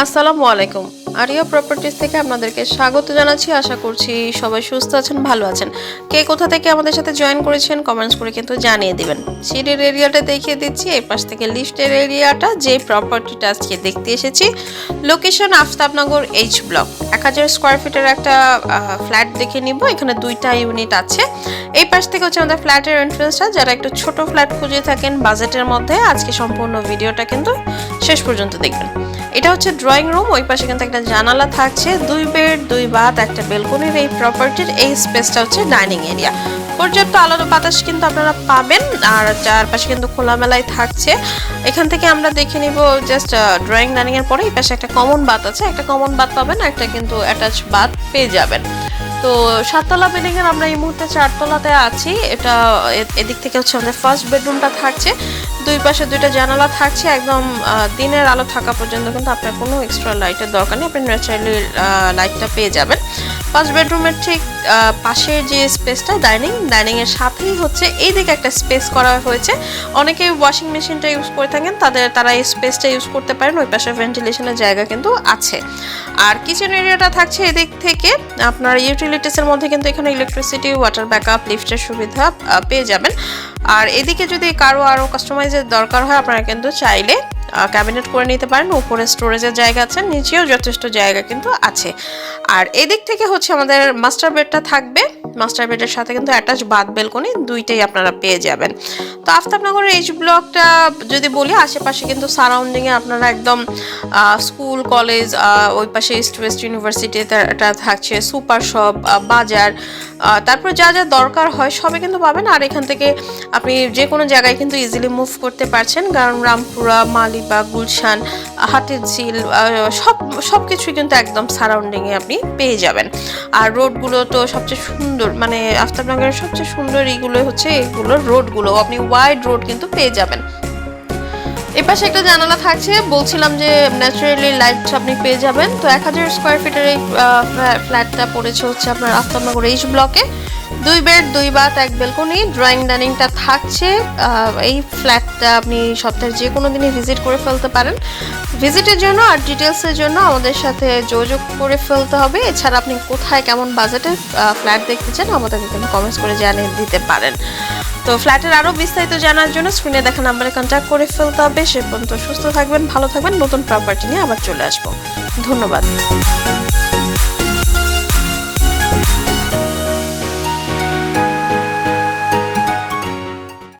আসসালামু আলাইকুম। Area properties থেকে আপনাদেরকে স্বাগত জানাচ্ছি। আশা করছি সবাই সুস্থ আছেন, ভালো আছেন। কে কোথা থেকে আমাদের সাথে জয়েন করেছেন কমেন্টস করে কিন্তু জানিয়ে দিবেন। সিঁড়ির এরিয়াটা দেখিয়ে দিচ্ছি, এই পাশ থেকে লিফটের এরিয়াটা, যে প্রপার্টিটা আজকে দেখতে এসেছি। Location Aftabnagar H block, 1000 square ফিটের একটা ফ্ল্যাট দেখে নিব। এখানে 2টা ইউনিট আছে। এই পাশ থেকে হচ্ছে আমাদের ফ্ল্যাটের এন্ট্রান্সটা। যারা একটু ছোট ফ্ল্যাট খুঁজে থাকেন বাজেটের মধ্যে, আজকে সম্পূর্ণ ভিডিওটা কিন্তু শেষ পর্যন্ত দেখবেন। এটা হচ্ছে ড্রয়িং রুম, ওই পাশে কিন্তু একটা জানালা থাকছে, 2 বেড 2 বাথ একটা বেলকনির এই প্রপার্টির এই স্পেসটা হচ্ছে ডাইনিং এরিয়া। পর্যাপ্ত আলো বাতাস কিন্তু আপনারা পাবেন, আর চারপাশে কিন্তু খোলামেলাই থাকছে। এখান থেকে আমরা দেখে নিব জাস্ট ড্রয়িং ডাইনিং এর পরে এই পাশে একটা কমন বাথ আছে, একটা কমন বাথ পাবেন, একটা কিন্তু অ্যাটাচ বাথ পেয়ে যাবেন। তো 7তলা বিল্ডিং এর আমরা এই মুহূর্তে 4তলাতে আছি। এটা এদিক থেকে হচ্ছে আমাদের ফার্স্ট বেডরুমটা থাকছে, দুই পাশে 2টা জানালা থাকছে। একদম দিনের আলো থাকা পর্যন্ত কিন্তু আপনার কোনো এক্সট্রা লাইটের দরকার নেই, আপনি ন্যাচারালি লাইটটা পেয়ে যাবেন। ফার্স্ট বেডরুমের ঠিক পাশের যে স্পেসটা ডাইনিং এর সাথেই হচ্ছে এইদিকে একটা স্পেস করা হয়েছে। অনেকে ওয়াশিং মেশিনটা ইউজ করে থাকেন, তারা এই স্পেসটা ইউজ করতে পারেন। ওই পাশে ভেন্টিলেশনের জায়গা কিন্তু আছে। আর কিচেন এরিয়াটা থাকছে এদিক থেকে। আপনার ইউটিলিটিসের মধ্যে কিন্তু এখানে ইলেকট্রিসিটি, ওয়াটার ব্যাকআপ, লিফটের সুবিধা পেয়ে যাবেন। আর এদিকে যদি কারো আরও কাস্টমাইজের দরকার হয়, আপনারা কিন্তু চাইলে ক্যাবিনেট করে নিতে পারেন। উপরে স্টোরেজের জায়গা আছে, নিচেও যথেষ্ট জায়গা কিন্তু আছে। আর এদিক থেকে হচ্ছে আমাদের মাস্টার বেডটা থাকবে। মাস্টার বেডের সাথে কিন্তু অ্যাটাচ বাথ বেলকনি দুইটাই আপনারা পেয়ে যাবেন। তো আফতাবনগরের এইচ ব্লকটা যদি বলি, আশেপাশে কিন্তু সারাউন্ডিংয়ে আপনারা একদম স্কুল, কলেজ, ওই পাশে ইস্ট ওয়েস্ট ইউনিভার্সিটিটা থাকছে, সুপার শপ, বাজার, তারপরে যা যা দরকার হয় সবই কিন্তু পাবেন। আর এখান থেকে আপনি যে কোনো জায়গায় কিন্তু ইজিলি মুভ করতে পারছেন, কারণ রামপুরা, মালিবাগ, গুলশান, হাতিরঝিল সব কিছুই কিন্তু একদম সারাউন্ডিংয়ে আপনি পেয়ে যাবেন। আর রোডগুলো তো সবচেয়ে সুন্দর, মানে আফতাবনগরের সবচেয়ে সুন্দর এইগুলো হচ্ছে এগুলোর রোডগুলো, আপনি ওয়াইড রোড কিন্তু পেয়ে যাবেন। এপাশে একটা জানালা থাকছে, বলছিলাম যে ন্যাচারালি লাইট আপনি পেয়ে যাবেন। তো 1000 স্কোয়ার ফিটের এই ফ্ল্যাটটা পড়েছে হচ্ছে আপনার আফতাবনগর এইচ ব্লকে। 2 বেড 2 বাথ এক বেলকনি, ড্রয়িং ডাইনিংটা থাকছে। এই ফ্ল্যাটটা আপনি সপ্তাহের যে কোনো দিনই ভিজিট করে ফেলতে পারেন। ভিজিটের জন্য আর ডিটেলসের জন্য আমাদের সাথে যোগাযোগ করে ফেলতে হবে। এছাড়া আপনি কোথায় কেমন বাজেটে ফ্ল্যাট দেখতে চান আমাদেরকে কিন্তু কমেন্টস করে জানিয়ে দিতে পারেন। তো ফ্ল্যাটের আরও বিস্তারিত জানার জন্য স্ক্রিনে দেখা নাম্বারে কন্ট্যাক্ট করে ফেলতে হবে। সে পর্যন্ত সুস্থ থাকবেন, ভালো থাকবেন। নতুন প্রপার্টি নিয়ে আবার চলে আসবো। ধন্যবাদ।